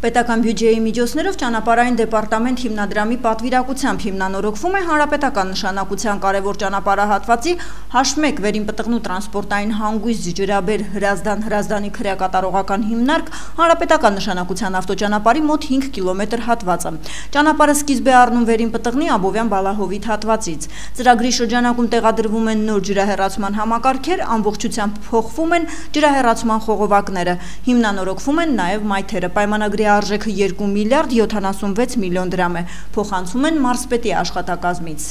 Պետական բյուջեի միջոցներով ճանապարհային դեպարտամենտ հիմնադրամի պատվիրակությամբ հիմնանորոգվում է հանրապետական նշանակության կարևոր ճանապարհահատվածի H1 վերինպտղնու տրանսպորտային հանգույց ջրաբեր Հրազդան-Հրազդանի քրեակատարողական հիմնարկ հանրապետական նշանակության ավտոճանապարհի մոտ 5 կիլոմետր հատվածը։ Ճանապարհը սկիզբ է առնում վերինպտղնի Աբովյան բալահովիտ հատվածից։ Ծրագրի շրջանակում տեղադրվում են նոր ջրահեռացման համակարգեր, ամբողջությամբ փոխվում են ջրահեռացման խողովակները, հիմնանորոգվում են նաև մայթերը, պայմանագրի արժեքը 2 միլիարդ 76 միլիոն դրամ է, փոխանցում են մարզպետի աշխատակազմից։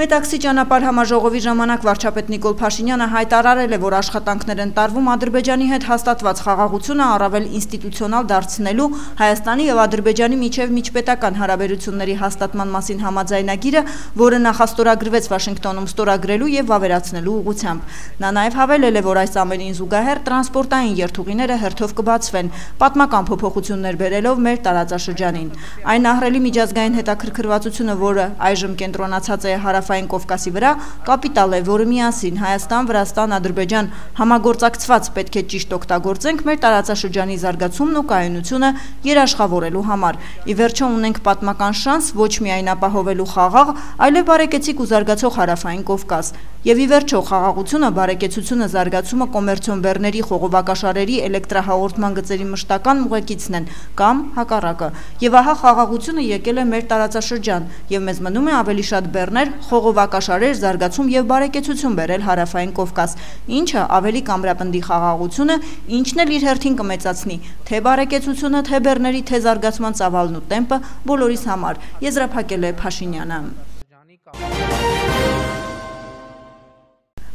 Մետաքսի ճանապարհ համաժողովի ժամանակ վարչապետ Նիկոլ Փաշինյանը հայտարարել է, որ աշխատանքներ են տարվում Ադրբեջանի հետ հաստատված խաղաղությունը առավել ինստիտուցիոնալ դարձնելու, Հայաստանի և Ադրբեջանի միջև միջպետական հարաբերությունների հաստատման մասին համաձայնագիրը, որը նախաստորագրվեց Վաշինգտոնում ստորագրելու և վավերացնելու ուղղությամբ։ Նա նաև հավելել է, որ այս ամենին զուգահեռ տրանսպորտային երթուղիները հերթով կբացվեն, պատմական փոփոխություններ բերելով մեր տարածաշրջանին։ Այն ահռելի միջազգային հետաքրքրվածությունը, որը այժմ կենտրոնացած է Հարավային Կովկասի վրա, կապիտալ է, որը միասին Հայաստան, Վրաստան, Ադրբեջան համագործակցված պետք է ճիշտ օգտագործենք մեր տարածաշրջանի զարգացումն ու կայունությունը երաշխավորելու համար։ Ի վերջո ունենք պատմական շանս ոչ միայն ապահովելու խաղաղ, այլև բարեկեցիկ ու զարգացող Հարավային Կովկաս։ Եվ ի վերջո խաղաղությունը, բարեկեցությունը, զարգացումը կոմերցիոն խողովակաշարերի էլեկտրահաղորդման գծերի մշտական ուղեկիցն են կամ հակառակը։ Եվ ահա խաղաղությունը եկել է մեր տարածաշրջան, եւ մեզ մնում է ավելի շատ բեռներ, խողովակաշարեր, զարգացում եւ բարեկեցություն բերել Հարավային Կովկաս, ինչը ավելի կամրապնդի խաղաղությունը, ինչն էլ իր հերթին կմեծացնի թե բարեկեցությունը, թե բեռների, թե զարգացման ծավալն ու տեմպը բոլորիս համար, եզրափակել է Փաշինյանը։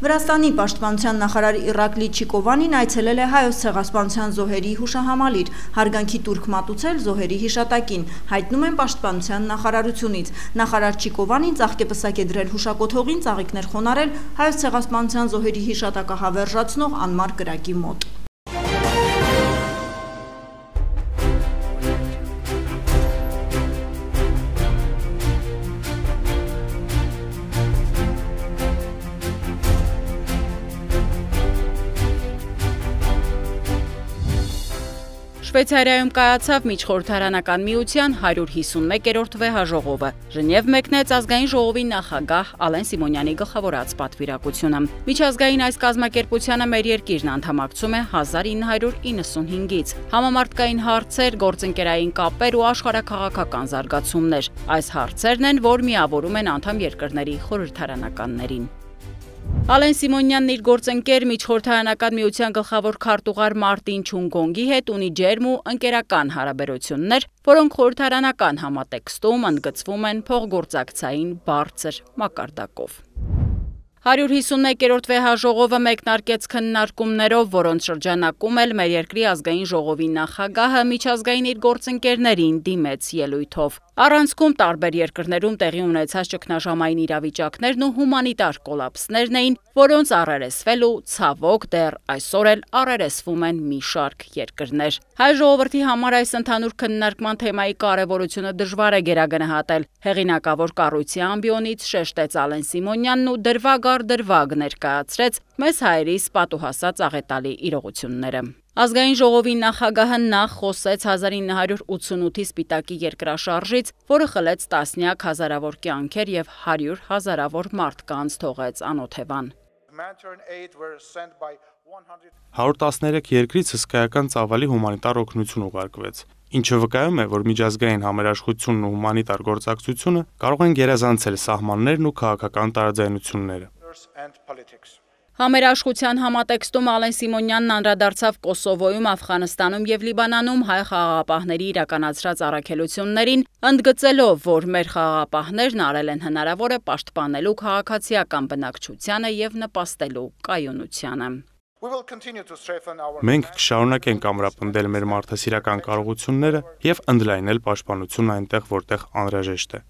Վրաստանի պաշտպանության նախարար Իռակլի Չիկովանին այցելել է Հայոց ցեղասպանության զոհերի հուշահամալիր, հարգանքի տուրք մատուցել զոհերի հիշատակին, հայտնում են պաշտպանության նախարարությունից։ Նախարար Չիկովանին ծաղկեպսակ է դրել հուշակոթողին, ծաղիկներ խոնարել Հայոց ցեղասպանության զոհերի հիշատակը հավերժացնող անմար կրակի մոտ։ Շվեյցարիայում կայացավ Միջխորհրդարանական միության 151-րդ վեհաժողովը։ Ժնև մեկնեց ազգային ժողովի նախագահ Ալեն Սիմոնյանի գլխավորած պատվիրակությունը։ Միջազգային այս կազմակերպությանը մեր երկիրն անդամակցում է 1995-ից։ Համամարտկային հարցեր, գործընկերային կապեր ու աշխարհաքաղաքական զարգացումներ։ Այս հարցերն են, որ միավորում են անդամ երկրների խորհրդարանականներին։ Ալեն Սիմոնյանն իր գործընկեր Միջխորհրդարանական միության գլխավոր քարտուղար Մարտին Չունգոնգի հետ ունի ջերմ ու ընկերական հարաբերություններ, որոնք խորհրդարանական համատեքստում ընդգծվում են փոխգործակցային բարձր մակարդակով։ 151-րդ վեհաժողովը մեկնարկեց քննարկումներով, որոնց շրջանակում էլ մեր երկրի ազգային ժողովի նախագահը միջազգային իր գործընկերներին դիմեց ելույթով։ Առանցքում տարբեր երկրներում տեղի ունեցած ճգնաժամային իրավիճակներն ու հումանիտար կոլապսներն էին, որոնց առերեսվելու ցավոք դեռ այսօր էլ առերեսվում են մի շարք երկրներ։ Հայ ժողովրդի համար այս ընդհանուր քննարկման թեմայի կարևորությունը դժվար է գերագնահատել։ Հեղինակավոր կառույցի ամբիոնից շեշտեց Ալեն Սիմոնյանն ու դրվագ ներկայացրեց մեզ հայերիս պատուհասած աղետալի իրողությունները։ Ազգային ժողովի նախագահը նախ խոսեց 1988-ի Սպիտակի երկրաշարժից, որը խլեց տասնյակ հազարավոր կյանքեր եւ 100 հազարավոր մարդկանց թողեց անօթևան։ 113 երկրից հսկայական ծավալի հումանիտար օգնություն ուղարկվեց, ինչը վկայում է, որ միջազգային համերաշխությունն ու հումանիտար գործակցությունը կարող են գերազանցել սահմաններն ու քաղաքական տարաձայնությունները։ Համերաշխության համատեքստում Ալեն Սիմոնյանն անդրադարձավ Կոսովոյում, Աֆղանստանում եւ Լիբանանում հայ խաղաղապահների իրականացրած առաքելություններին, ընդգծելով, որ մեր խաղաղապահներն արել են հնարավորը պաշտպանելու քաղաքացիական բնակչությանը եւ նպաստելու կայունությանը։ Մենք կշարունակենք ամրապնդել մեր մարդասիրական կարողությունները եւ ընդլայնել պաշտպանությունն այնտեղ, որտեղ անհրաժեշտ է։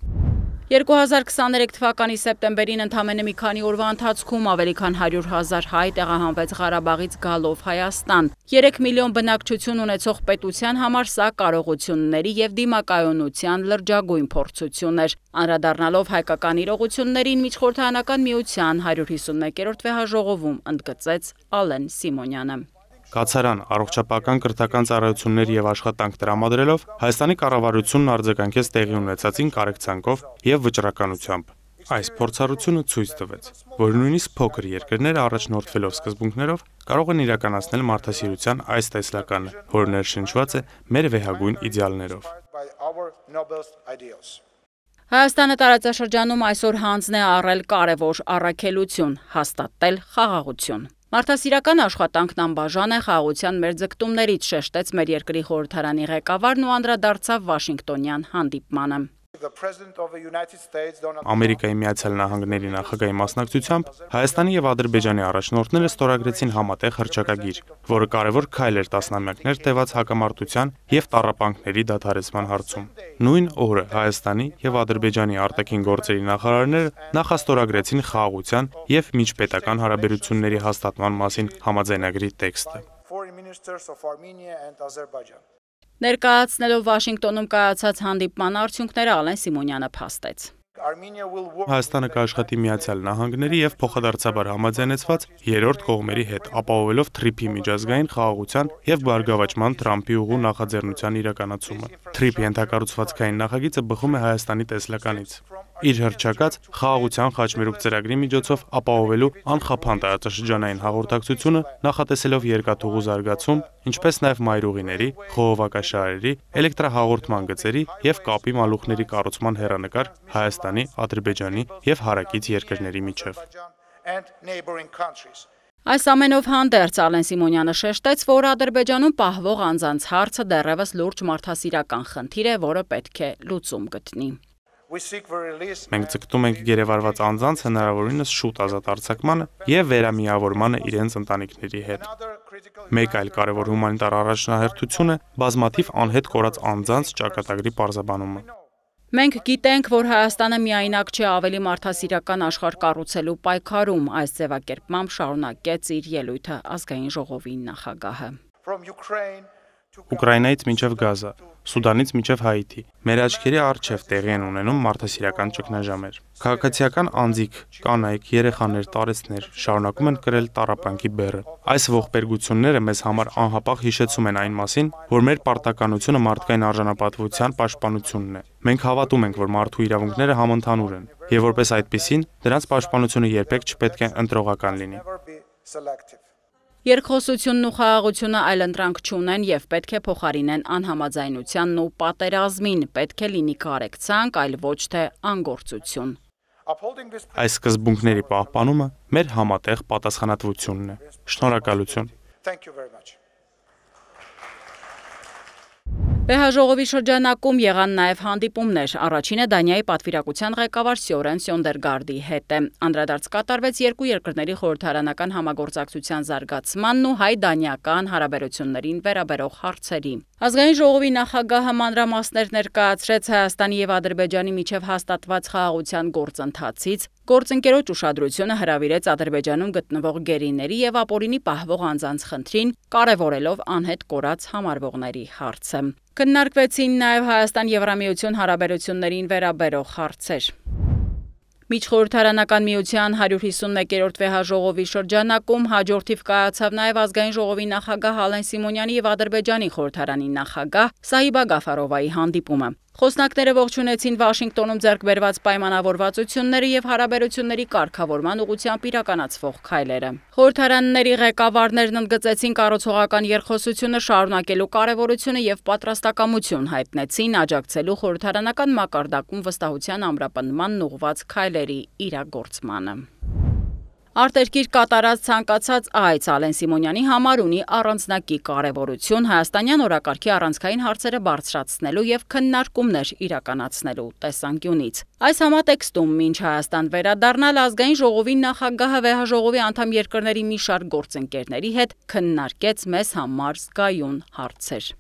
2023 թվականի սեպտեմբերին ընդամենը մի քանի օրվա ընթացքում ավելի քան 100,000 հայ տեղահանվեց Ղարաբաղից գալով Հայաստան։ 3 միլիոն բնակչություն ունեցող պետության համար սա կարողությունների եւ դիմակայունության լրջագույն փորձություն էր։ Անդրադառնալով հայկական իրողություններին Միջխորհրդարանական միության 151-րդ վեհաժողովում ընդգծեց Ալեն Սիմոնյանը։ Կացարան, առողջապահական կրթական ծառայություններ եւ աշխատանք տրամադրելով Հայաստանի կառավարությունն արձագանքեց տեղի ունեցածին կարեկցանքով եւ վճռականությամբ։ Այս փորձառությունը ցույց տվեց, որ նույնիսկ փոքր երկրները առաջնորդվելով սկզբունքներով կարող են իրականացնել մարդասիրության այս տեսլականը, որը ներշնչված է մեր վեհագույն իդեալներով։ Հայաստանը տարածաշրջանում այսօր հանձն է առել կարևոր առաքելություն՝ հաստատել խաղաղություն։ Մարդասիրական աշխատանքն անբաժան է խաղաղության մեր ձգտումներից, շեշտեց մեր երկրի խորհրդարանի ղեկավարն ու անդրադարձավ Վաշինգտոնյան հանդիպմանը։ Ամերիկայի Միացյալ Նահանգների նախագահի մասնակցությամբ Հայաստանի եւ Ադրբեջանի առաջնորդները ստորագրեցին համատեղ հռչակագիր, որը կարևոր քայլ էր տասնամյակներ տևած հակամարտության եւ տառապանքների դադարեցման հարցում։ Նույն օրը Հայաստանի եւ Ադրբեջանի արտաքին գործերի նախարարները նախաստորագրեցին խաղաղության եւ միջպետական հարաբերությունների հաստատման մասին համաձայնագրի տեքստը։ Ներկայացնելով Վաշինգտոնում կայացած հանդիպման արդյունքները Ալեն Սիմոնյանը փաստեց։ Հայաստանը կաշխատի Միացյալ Նահանգների եւ փոխադարձաբար համաձայնեցված երրորդ կողմերի հետ, ապահովելով TRIP-ի միջազգային խաղաղության եւ բարգավաճման Թրամփի ուղու նախաձեռնության իրականացումը։ TRIP-ի ենթակառուցվածքային նախագիծը բխում է Հայաստանի տեսլականից։ Իր հռչակած խաղաղության խաչմերուկ ծրագրի միջոցով ապահովելու անխափան տարածաշրջանային հաղորդակցությունը, նախատեսելով երկաթուղու զարգացում, ինչպես նաև մայրուղիների, խողովակաշարերի, էլեկտրահաղորդման գծերի եւ կապի մալուխների կառուցման հեռանկար Հայաստանի, Ադրբեջանի եւ հարակից երկրների միջև։ Այս ամենով հանդերձ Ալեն Սիմոնյանը շեշտեց, որ Ադրբեջանում պահվող անձանց հարցը դեռևս լուրջ մարդասիրական խնդիր է, որը պետք է լուծում գտնի։ Մենք ձգտում ենք գերեվարված անձանց հնարավորինս շուտ ազատ արձակմանը եւ վերամիավորմանը իրենց ընտանիքների հետ։ Մեկ այլ կարևոր հումանիտար առաջնահերթություն է բազմաթիվ անհետ կորած անձանց ճակատագրի պարզաբանումը։ Մենք գիտենք, որ Հայաստանը միայնակ չէ ավելի մարդասիրական աշխարհ կառուցելու պայքարում, այս ձևակերպմամբ շարունակեց իր ելույթը ազգային ժողովի նախագահը։ Ուկրաինայից մինչև Գազա, Սուդանից մինչև Հայիթի, մեր աչքերի առջև տեղի են ունենում մարդասիրական ճգնաժամեր։ Քաղաքացիական անձիկ, կանայք, երեխաներ, տարեցներ շարունակում են կրել տառապանքի բեռը։ Այս ողբերգությունները մեզ համար անհապաղ հիշեցում են այն մասին, որ մեր պարտականությունը մարդկային արժանապատվության պաշտպանությունն է։ Մենք հավատում ենք, որ մարդու իրավունքները համընդհանուր են, եւ որպես այդպիսին, դրանց պաշտպանությունը երբեք չպետք է ընտրողական լինի։ Երկխոսությունն ու խաղաղությունը այլընտրանք չունեն եւ պետք է փոխարինեն անհամաձայնությանն ու պատերազմին, պետք է լինի կարեկցանք, այլ ոչ թե անգործություն։ Այս սկզբունքների պահպանումը մեր համատեղ պատասխանատվությունն է։ Շնորհակալություն։ Վեհաժողովի շրջանակում եղան նաև հանդիպումներ։ Առաջինը Դանիայի պատվիրակության ղեկավար Սյորեն Սյոնդերգարդի հետ է։ Անդրադարձ կատարվեց երկու երկրների խորհրդարանական համագործակցության զարգացմանն ու հայ-դանիական հարաբերություններին վերաբերող հարցերի։ Ազգային ժողովի նախագահը մանրամասներ ներկայացրեց Հայաստանի եւ Ադրբեջանի միջև հաստատված խաղաղության գործընթացից, գործընկերոջ ուշադրությունը հրավիրեց Ադրբեջանում գտնվող գերիների եւ ապօրինի պահվող անձանց խնդրին, կարեւորելով անհետ կորած համարվողների հարցը։ Քննարկվեցին նաև Հայաստան-Եվրամիություն հարաբերություններին վերաբերող հարցեր։ Միջխորհրդարանական միության 151-րդ վեհաժողովի շրջանակում հաջորդիվ կայացավ նաև ազգային ժողովի նախագահ Ալեն Սիմոնյանի եւ Ադրբեջանի խորհրդարանի նախագահ Սահիբա Գաֆարովայի հանդիպումը։ Խոսնակները ողջունեցին Վաշինգտոնում ձեռք բերված պայմանավորվածությունները եւ հարաբերությունների կարգավորման ուղղությամբ իրականացվող քայլերը։ Խորհրդարանների ղեկավարներն ընդգծեցին կառուցողական երկխոսությունը շարունակելու կարևորությունը եւ պատրաստակամություն հայտնեցին աջակցելու խորհրդարանական մակարդակում վստահության ամրապնդմանն ուղղված քայլերի իրագործմանը։ Արտերկիր կատարած ցանկացած այց Ալեն Սիմոնյանի համար ունի առանձնակի կարևորություն հայաստանյան օրակարգի առանցքային հարցերը բարձրացնելու եւ քննարկումներ իրականացնելու տեսանկյունից։ Այս համատեքստում մինչ Հայաստան վերադառնալ ազգային ժողովի նախագահը վեհաժողովի անդամ երկրների մի շարք գործընկերների հետ քննարկեց մեզ համար զգայուն հարցեր։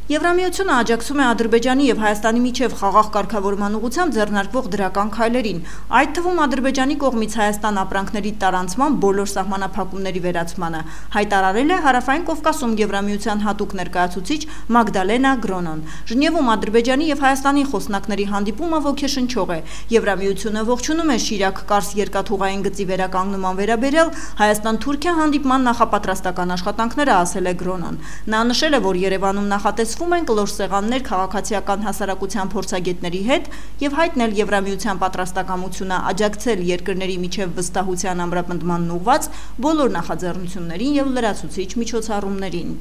Եվրամիությունը աջակցում է Ադրբեջանի եւ Հայաստանի միջև խաղաղ կարգավորման ուղղությամբ ձեռնարկվող դրական քայլերին, այդ թվում Ադրբեջանի կողմից Հայաստան ապրանքների տարանցման բոլոր սահմանափակումների վերացմանը, հայտարարել է Հարավային Կովկասում Եվրամիության հատուկ ներկայացուցիչ Մագդալենա Գրոնոն։ Ժնևում Ադրբեջանի եւ Հայաստանի խոսնակների հանդիպումը ոգեշնչող է։ Եվրամիությունը ողջունում է Շիրակ-Կարս երկաթուղային գծի վերականգնման վերաբերյալ Հայաստան-Թուրքիա հանդիպման նախապատրաստական աշխատանքները, ասել է Գրոնոն։ Նա նշել է, որ Երևանում նախատեսվում են կլոր սեղաններ քաղաքացիական հասարակության փորձագետների հետ եւ հայտնել Եվրամիության պատրաստակամությունը աջակցել երկրների միջև վստահության ամրապնդմանն ուղղված բոլոր նախաձեռնություններին եւ լրացուցիչ միջոցառումներին։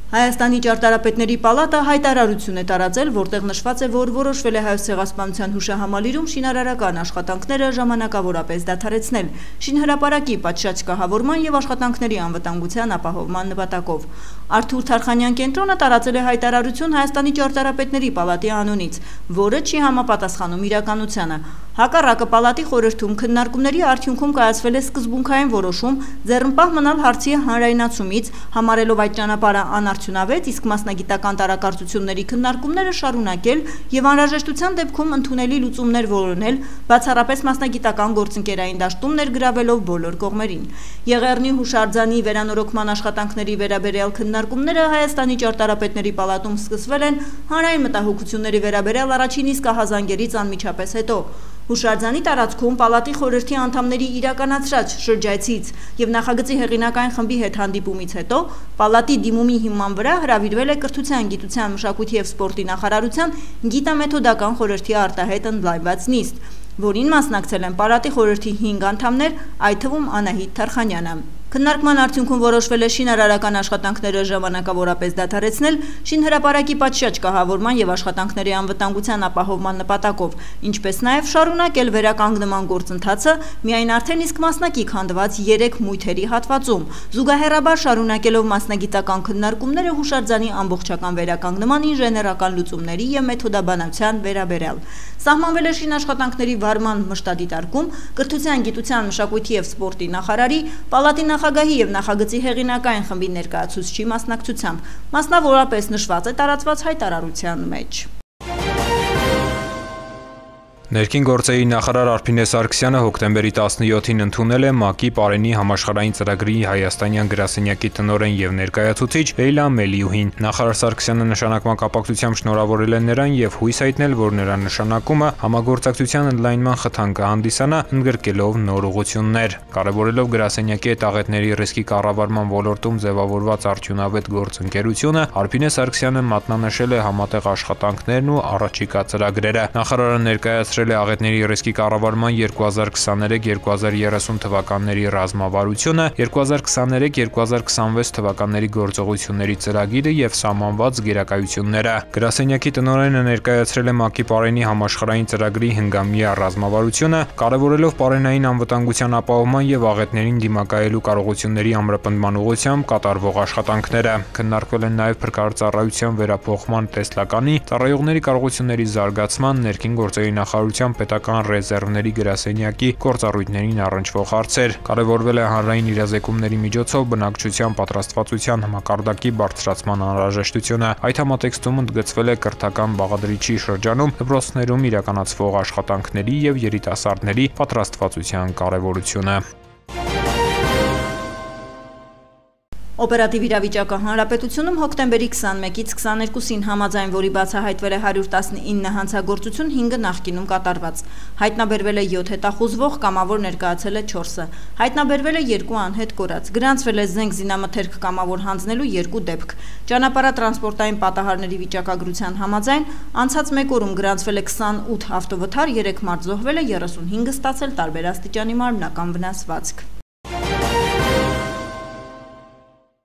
Հայաստանի ճարտարապետների պալատը հայտարարություն է տարածել, որտեղ նշված է, որ որոշվել է Հայոց ցեղասպանության հուշահամալիրում շինարարական աշխատանքները ժամանակավորապես դադարեցնել շինհրապարակի պատշաճ կահավորման եւ աշխատանքների անվտանգության ապահովման նպատակով։ Արթուր Թարխանյան կենտրոնը տարածել է հայտարարություն Հայաստանի ճարտարապետների պալատի անունից, որը չի համապատասխանում իրականությանը։ Հակառակը պալատի խորհրդում քննարկումների արդյունքում կայացվել է սկզբունքային որոշում ձեռնպահ մնալ հարցի հանրայնացումից, համարելով այդ ճանապարհը անարդյունավետ, իսկ մասնագիտական տարակարծությունների քննարկումները շարունակել եւ անհրաժեշտության դեպքում ընդունելի լուծումներ որոնել, բացառապես մասնագիտական գործընկերային դաշտում ներգրավելով բոլոր կողմերին։ Եղեռնի հուշարձանի վերանորոգման աշխատանքների վերաբերյալ քննարկումները Հայաստանի ճարտարապետների պալատում սկսվել են հանրային մտահոգությունների վերաբերյալ առաջին իսկ ահազանգերից անմիջապես հետո։ Հուշարձանի տարածքում պալատի խորհրդի անդամների իրականացրած շրջայցից եւ նախագծի հեղինակային խմբի հետ հանդիպումից հետո պալատի դիմումի հիման վրա հրավիրվել է Կրթության, Գիտության, Մշակույթի եւ Սպորտի նախարարության գիտամեթոդական խորհրդի արտահայտ ընդլայնված նիստ, որին մասնակցել են պալատի խորհրդի 5 անդամներ, այդ թվում Անահիտ Թարխանյանը։ Քննարկման արդյունքում որոշվել է շինարարական աշխատանքները ժամանակավորապես դադարեցնել շինհրապարակի պատշաճ կահավորման եւ աշխատանքների անվտանգության ապահովման նպատակով, ինչպես նաեւ շարունակել վերականգնման գործընթացը միայն արդեն իսկ մասնակի քանդված 3 մույթերի հատվածում, զուգահեռաբար շարունակելով մասնագիտական քննարկումները հուշարձանի ամբողջական վերականգնման ինժեներական լուծումների եւ մեթոդաբանության վերաբերյալ։ Սահմանվել է շինաշխատանքների վարման մշտադիտարկում Կրթության, Գիտության, Մշակույթի եւ Սպորտի նախարարի, պալատի նախագահի եւ նախագծի հեղինակային խմբի ներկայացուցչի մասնակցությամբ, մասնավորապես նշված է տարածված հայտարարության մեջ։ Ներքին գործերի նախարար Արփինե Սարգսյանը հոկտեմբերի 17-ին ընդունել է ՄԱԿ-ի Պարենի համաշխարհային ծրագրի հայաստանյան գրասենյակի տնօրեն եւ ներկայացուցիչ Լեյլա Մելիուհին։ Նախարար Սարգսյանը նշանակման կապակցությամբ շնորհավորել է նրան եւ հույս հայտնել, որ նրա նշանակումը համագործակցության ընդլայնման խթան կհանդիսանա, ընդգրկելով նոր ուղղություններ։ Կարևորելով գրասենյակի հետ աղետների ռիսկի կառավարման ոլորտում ձևավորված արդյունավետ գործընկերությունը, Արփինե Սարգսյանը մատնանշել է համատեղ աշխատանքներն ու առաջիկա ծրագրերը։ Նախարարը ներկայացրել է աղետների ռիսկի կառավարման 2023-2030 թվականների ռազմավարությունը, 2023-2026 թվականների գործողությունների ծրագիրը եւ սահմանված գերակայությունները։ Գրասենյակի տնօրենը ներկայացրել է ՄԱԿ-ի Պարենի համաշխարհային ծրագրի 5-ամյա ռազմավարությունը, կարևորելով պարենային անվտանգության ապահովման եւ աղետներին դիմակայելու կարողությունների ամրապնդման ուղղությամբ կատարվող աշխատանքները։ Քննարկվել են նաեւ փրկարարծառայության վերափոխման տեսլականի, ծառայողների կարողությունների զարգացման, ներքին գործերի նախարարության պետական ռեզերվների գրասենյակի գործառույթներին առնչվող հարցեր։ Կարևորվել է հանրային իրազեկումների միջոցով բնակչության պատրաստվածության համակարգի բարձրացման անհրաժեշտությունը։ Այդ համատեքստում ընդգծվել է կրթական բաղադրիչի շրջանում դպրոցներում իրականացվող աշխատանքների եւ երիտասարդների պատրաստվածության կարևորությունը։ Օպերատիվ իրավիճակը հանրապետությունում հոկտեմբերի 21-ից 22-ին համաձայն, որի բացահայտվել է 119 հանցագործություն, 5-ը նախկինում կատարված։ Հայտնաբերվել է 7 հետախուզվող, կամավոր ներկայացել է 4-ը։ Հայտնաբերվել է 2 անհետ կորած։ Գրանցվել է զենք զինամթերք կամավոր հանձնելու 2 դեպք։ Ճանապարհատրանսպորտային պատահարների վիճակագրության համաձայն անցած 1 օրում գրանցվել է 28 ավտովթար, 3 մարդ զոհվել է, 35-ը ստացել տարբեր աստիճանի մարմնական վնասվածք։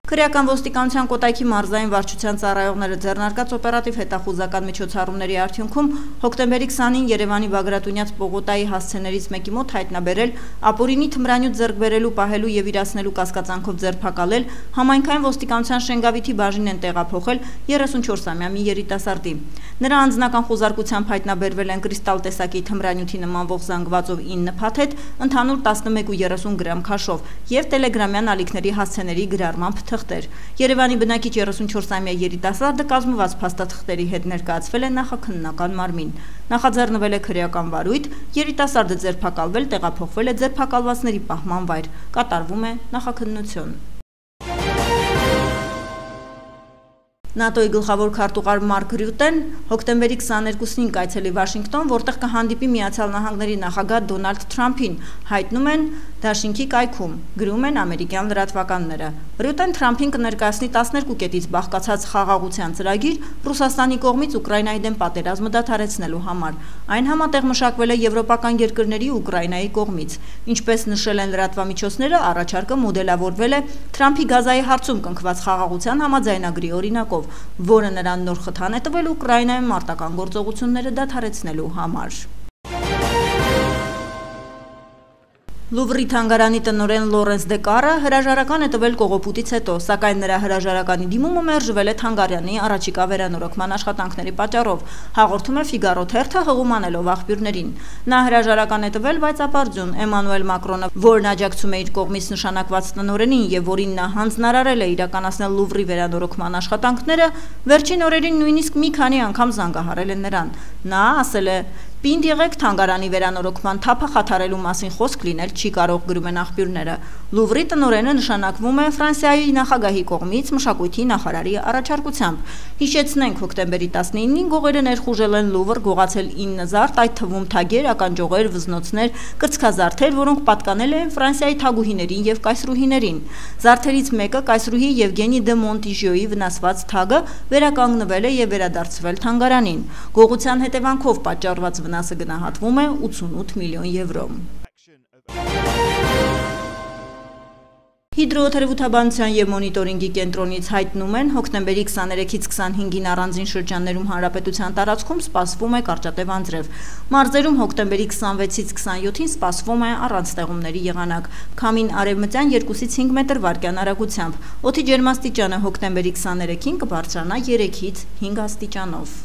Քրեական ոստիկանության Կոտայքի մարզային վարչության ծառայողները ձեռնարկած օպերատիվ հետախուզական միջոցառումների արդյունքում հոկտեմբերի 20-ին Երևանի Բագրատունյաց Պողոտայի հասցեներից մեկի մոտ հայտնաբերել, ապօրինի թմրանյութ ձեռք բերելու, պահելու եւ իրացնելու կասկածանքով ձերբակալել, համայնքային ոստիկանության Շենգավիթի բաժին են տեղափոխել 34-ամյա մի երիտասարդի։ Նրա անձնական խոզարկությամբ հայտնաբերվել են կրիստալ տեսակի թմրանյութի նմանվող զանգվածով 9 փաթեթ, ընդհանուր 11,30 գրամ քաշով եւ տելեգրամյան ալիքների հասցեների գրառմամբ փաստաթղթեր։ Երևանի բնակիչ 34-ամյա երիտասարդը կազմված փաստաթղթերի հետ ներկայացվել է նախաքննական մարմին։ Նախաձեռնվել է քրեական վարույթ, երիտասարդը ձերբակալվել, տեղափոխվել է ձերբակալվածների պահման վայր, կատարվում է նախաքննություն։ ՆԱՏՕ-ի գլխավոր քարտուղար Մարկ Ռյուտեն հոկտեմբերի 22-ին կայցելի Վաշինգտոն, որտեղ կհանդիպի Միացյալ Նահանգների նախագահ Դոնալդ Թրամփին, հայտնում են դաշինքի կայքում, գրում են ամերիկյան լրատվականները։ Ռյուտեն Թրամփին կներկայացնի 12 կետից բաղկացած խաղաղության ծրագիր Ռուսաստանի կողմից Ուկրաինայի դեմ պատերազմը դադարեցնելու համար։ Այն համատեղ մշակվել է եվրոպական երկրների ու Ուկրաինայի կողմից։ Ինչպես նշել են լրատվամիջոցները, առաջարկը մոդելավորվել է Թրամփի Գազայի հարցում կնքված խաղաղության համաձայնագրի օրինակով, որը նրան նոր խթան է տվել Ուկրաինայում մարտական գործողությունները դադարեցնելու համար։ Լուվրի թանգարանի տնօրեն Լորենս Դեկարը հրաժարական է տվել կողոպուտից հետո, սակայն նրա հրաժարականի դիմումը մերժվել է թանգարանի առաջիկա վերանորոգման աշխատանքների պատճառով, հաղորդում է Ֆիգարո թերթը հղումանելով աղբյուրներին։ Նա հրաժարական է տվել, բայց ապարդյուն Էմանուել Մակրոնը, որն աջակցում է իր կողմից նշանակված տնօրենին եւ որին նա հանձնարարել է իրականացնել Լուվրի վերանորոգման աշխատանքները, վերջին օրերին նույնիսկ մի քանի անգամ զանգահարել է նրան։ Նա ասել է. «Պինդ եղեք թանգարանի վերանորոգման թափը խաթարելու մասին խոսք լինել չի կարող», գրում են աղբյուրները։ Լուվրի տնօրենը նշանակվում է Ֆրանսիայի նախագահի կողմից մշակույթի նախարարի առաջարկությամբ։ Հիշեցնենք, հոկտեմբերի 19-ին գողերը ներխուժել են Լուվր, գողացել 9 զարդ, այդ թվում թագեր, ականջողեր, վզնոցներ, կրծքազարդեր, որոնք պատկանել են Ֆրանսիայի թագուհիներին եւ կայսրուհիներին։ Զարդերից մեկը կայսրուհի Եվգենի դե Մոնտիժիոյի վնասված թագը վերականգնվել է եւ վերադարձվել թանգարանին։ Գողության հետևանքով պատճառված վնասը գնահատվում է 88 միլիոն եվրո։ Հիդրոթերապևտաբանության եւ մոնիտորինգի կենտրոնից հայտնում են, հոկտեմբերի 23-ից 25-ին առանձին շրջաններում հանրապետության տարածքում սպասվում է կարճատև անձրև։ Մարզերում հոկտեմբերի 26-ից 27-ին սպասվում է առանց ստեղումների եղանակ։ Քամին արևմտյան 2-ից 5 մետր վարկյան արագությամբ։ Օդի ջերմաստիճանը հոկտեմբերի 23-ին կբարձրանա 3-ից 5 աստիճանով։